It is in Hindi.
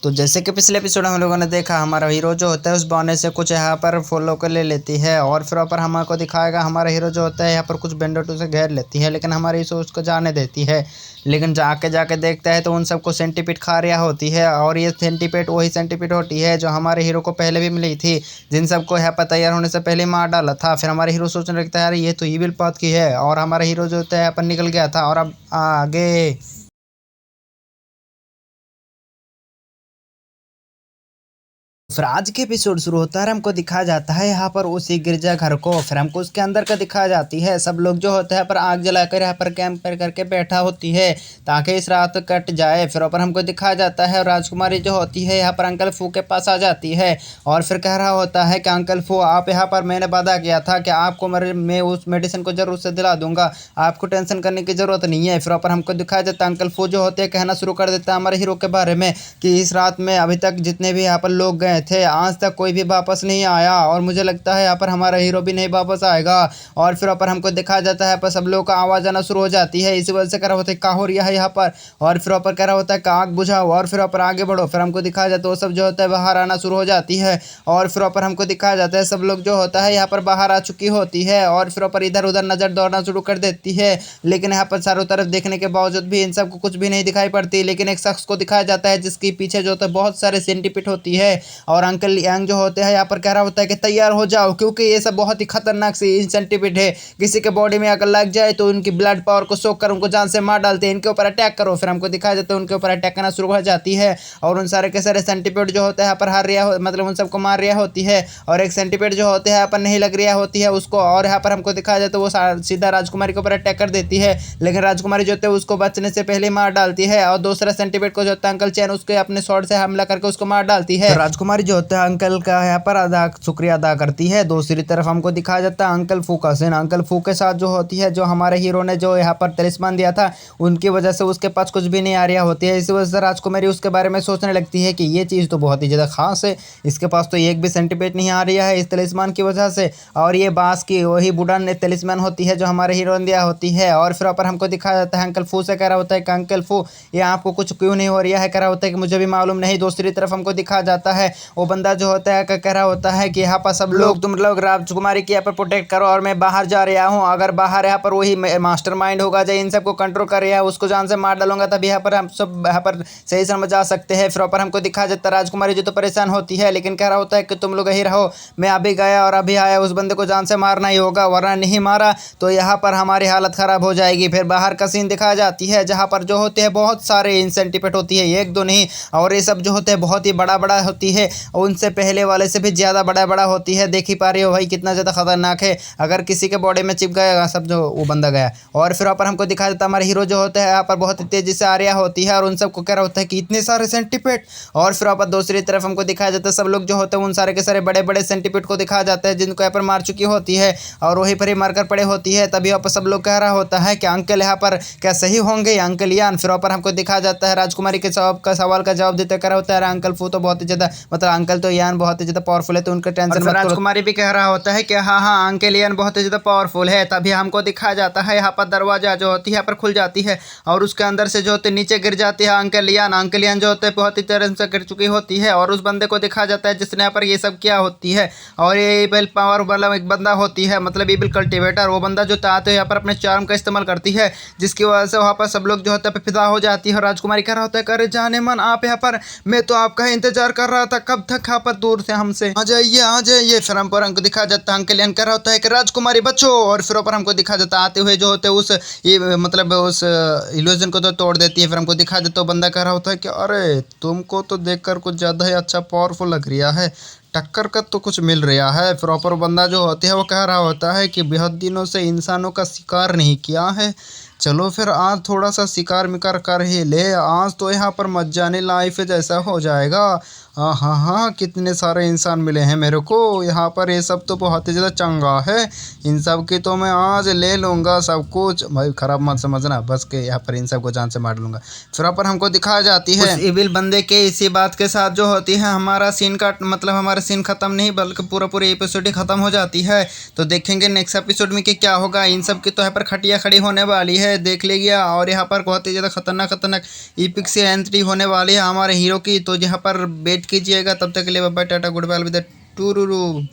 तो जैसे कि पिछले एपिसोड में हम लोगों ने देखा, हमारा हीरो जो होता है उस बहाने से कुछ यहाँ पर फॉलो कर ले लेती है और फिर ऊपर हमको दिखाएगा हमारा हीरो जो होता है यहाँ पर कुछ बेंडोटू से घेर लेती है, लेकिन हमारी हीरो उसको जाने देती है। लेकिन जाके जाके देखता है तो उन सबको सेंटीपीड खा रहा होती है और ये सेंटीपीड वही सेंटीपीड होती है जो हमारे हीरो को पहले भी मिली थी, जिन सबको यहाँ पर तैयार होने से पहले मार डाला था। फिर हमारे हीरो सोचने लगता है यार ये तो ईविल पाथ की है और हमारा हीरो जो होता है यहाँ पर निकल गया था। और अब आगे फिर आज के एपिसोड शुरू होता है, हमको दिखाया जाता है यहाँ पर उसी गिरजा घर को। फिर हमको उसके अंदर का दिखाया जाती है सब लोग जो होता है पर आग जलाकर यहाँ पर कैंप पर करके बैठा होती है ताकि इस रात कट जाए। फिर ऊपर हमको दिखाया जाता है राजकुमारी जो होती है यहाँ पर अंकल फू के पास आ जाती है और फिर कह रहा होता है कि अंकल फू आप यहाँ पर, मैंने वादा किया था कि आपको मैं उस मेडिसिन को जरूर से दिला दूंगा, आपको टेंशन करने की जरूरत नहीं है। फिर ऊपर हमको दिखाया जाता है अंकल फू जो होते हैं कहना शुरू कर देता है हमारे हीरो के बारे में कि इस रात में अभी तक जितने भी यहाँ पर लोग गए थे आज तक कोई भी वापस नहीं आया और मुझे लगता है यहाँ पर हमारा हीरो भी नहीं वापस आएगा। और फिर ऊपर हमको दिखाया जाता है पर सब लोगों का आवाज़ आना शुरू हो जाती है, इसी वजह से कह रहा होता है क्या हो रहा है यहाँ पर। और फिर ऊपर कह रहा होता है कि आग बुझाओ और फिर ऊपर आगे बढ़ो। फिर हमको दिखाया जाता है वो सब जो होता है बाहर आना शुरू हो जाती है और फिर ऊपर हमको दिखाया जाता है सब लोग जो होता है यहाँ पर बाहर आ चुकी होती है और फिर ऊपर इधर उधर नज़र दौड़ना शुरू कर देती है। लेकिन यहाँ पर चारों तरफ देखने के बावजूद भी इन सबको कुछ भी नहीं दिखाई पड़ती। लेकिन एक शख्स को दिखाया जाता है जिसके पीछे जो होता है बहुत सारे सेंटीपीड होती है और अंकल यांग जो होते हैं यहाँ पर कह रहा होता है कि तैयार हो जाओ क्योंकि ये सब बहुत ही खतरनाक सी सेंटीपीड है, किसी के बॉडी में अगर लग जाए तो उनकी ब्लड पावर को सोख कर उनको जान से मार डालते हैं, इनके ऊपर अटैक करो। फिर हमको दिखाया जाता है उनके ऊपर अटैक करना शुरू हो जाती है और उन सारे के सारे सेंटीपीड जो होते हैं यहाँ पर हार रहा मतलब उन सबको मार रहा होती है और एक सेंटीपीड जो होते हैं यहाँ पर नहीं लग रहा होती है उसको। और यहाँ पर हमको दिखाया जाता है वो सीधा राजकुमारी के ऊपर अटैक कर देती है, लेकिन राजकुमारी जो होती है उसको बचने से पहले मार डालती है और दूसरा सेंटीपीड को जो होता है अंकल चैन उसके अपने शॉट से हमला करके उसको मार डालती है। राजकुमारी जो होता है अंकल का यहाँ पर शुक्रिया अदा करती है। दूसरी तरफ हमको दिखाया जाता है अंकल फू का सीन। अंकल फू के साथ जो होती है जो हमारे हीरो ने जो यहाँ पर तलिस्मान दिया था उनकी वजह से उसके पास कुछ भी नहीं आ रहा होती है, इसी वजह से राजकुमारी उसके बारे में सोचने लगती है कि ये चीज़ तो बहुत ही ज़्यादा खास है, इसके पास तो एक भी सेंटीपीड नहीं आ रहा है इस तलिस्मान की वजह से। और ये बांस की वही बुढ़ान ने तलिस्मान होती है जो हमारे हीरो ने दिया होती है। और फिर ऊपर हमको दिखाया जाता है अंकल फू से कह रहा होता है कि अंकल फू ये आपको कुछ क्यों नहीं हो रहा है, कह रहा होता है कि मुझे भी मालूम नहीं। दूसरी तरफ हमको दिखाया जाता है वो बंदा जो होता है कह रहा होता है कि यहाँ पर सब लोग तुम लोग राजकुमारी की यहाँ पर प्रोटेक्ट करो और मैं बाहर जा रहा हूँ, अगर बाहर यहाँ पर वही मास्टरमाइंड होगा जो इन सबको कंट्रोल कर रहा है उसको जान से मार डालूंगा तभी यहाँ पर हम सब यहाँ पर सही समझ जा सकते हैं। फिर ऊपर हमको दिखा जाता है राजकुमारी जो तो परेशान होती है लेकिन कह रहा होता है कि तुम लोग यही रहो, मैं अभी गया और अभी आया, उस बंदे को जान से मारना ही होगा वरना नहीं मारा तो यहाँ पर हमारी हालत ख़राब हो जाएगी। फिर बाहर का सीन दिखाया जाती है जहाँ पर जो होते हैं बहुत सारे सेंटीपीड होती है, एक दो नहीं, और ये सब जो होते हैं बहुत ही बड़ा बड़ा होती है, उनसे पहले वाले से भी ज़्यादा बड़ा बड़ा होती है। देख ही पा रही हो भाई कितना ज़्यादा खतरनाक है, अगर किसी के बॉडी में चिप गया सब जो वो बंदा गया। और फिर ऊपर हमको दिखाया जाता है हमारे हीरो जो होते हैं यहाँ पर बहुत तेज़ी से आ रहा होती है और उन सबको कह रहा होता है कि इतने सारे सेंटीपीड। और फिर ऊपर दूसरी तरफ हमको दिखाया जाता है सब लोग जो होते हैं उन सारे के सारे बड़े बड़े सेंटीपीड को दिखाया जाता है जिनको यहाँ पर मार चुकी होती है और वहीं पर ही मारकर पड़े होती है। तभी यहाँ पर सब लोग कह रहा होता है कि अंकल यहाँ पर क्या सही होंगे अंकल यान। फिर ऊपर हमको दिखाया जाता है राजकुमारी के सवाल का जवाब देते कह रहा होता है अंकल फू तो बहुत ही ज़्यादा मतलब अंकल तो यान बहुत ही ज़्यादा पावरफुल है तो उनका टेंशन मत। राजकुमारी भी कह रहा होता है कि हाँ हाँ अंकल यान बहुत ही ज़्यादा पावरफुल है। तभी हमको दिखाया जाता है यहाँ पर दरवाजा जो होती है यहाँ पर खुल जाती है और उसके अंदर से जो होते नीचे गिर जाती है अंकल यान जो होते हैं बहुत ही तरह से गिर चुकी होती है और उस बंदे को दिखाया जाता है जिसने यहाँ पर ये सब किया होती है। और ये ईविल पावर वाला एक बंदा होती है मतलब ईविल कल्टिवेटर, वो बंदा जो चाहते हैं यहाँ पर अपने चार्म का इस्तेमाल करती है जिसकी वजह से वहाँ पर सब लोग जो होते हैं फिदा हो जाती है। और राजकुमारी कह रहा होता है करे जाने मन आप यहाँ पर, मैं तो आपका इंतजार कर रहा था कब तक यहाँ पर दूर से हमसे आ जाइए आ जाइए। फिर हमको हमको दिखा जाता है अंकल यान कह रहा होता है कि राजकुमारी बचो। और फिर ऊपर हमको दिखा जाता है आते हुए जो होते हैं उस ये मतलब उस इल्यूजन को तो तोड़ देती है। फिर हमको दिखा जाता है बंदा कह रहा होता है कि अरे तुमको तो देखकर कुछ ज़्यादा ही अच्छा पावरफुल लग रहा है, टक्कर का तो कुछ मिल रहा है। फिर ऊपर बंदा जो होते है वो कह रहा होता है कि बेहद दिनों से इंसानों का शिकार नहीं किया है, चलो फिर आज थोड़ा सा शिकार मिकार कर ही ले, आज तो यहाँ पर मजाने लाइफ जैसा हो जाएगा। हाँ हाँ हाँ कितने सारे इंसान मिले हैं मेरे को यहाँ पर, ये सब तो बहुत ही ज़्यादा चंगा है, इन सब की तो मैं आज ले लूँगा सब कुछ। भाई ख़राब मत समझना, बस के यहाँ पर इन सब को जान से मार लूँगा। फिर यहाँ पर हमको दिखाई जाती है उस इविल बंदे के इसी बात के साथ जो होती है हमारा सीन का मतलब हमारा सीन ख़त्म नहीं बल्कि पूरा एपिसोड ही ख़त्म हो जाती है। तो देखेंगे नेक्स्ट एपिसोड में कि क्या होगा। इन सब की तो यहाँ पर खटिया खड़ी होने वाली है। है देख लीजिए। और यहाँ पर बहुत ही ज़्यादा खतरनाक खतरनाक ईपिक से एंट्री होने वाली है हमारे हीरो की, तो यहाँ पर वेट कीजिएगा। तब तक के लिए bye bye tata good bye अलविदा टूरूरू।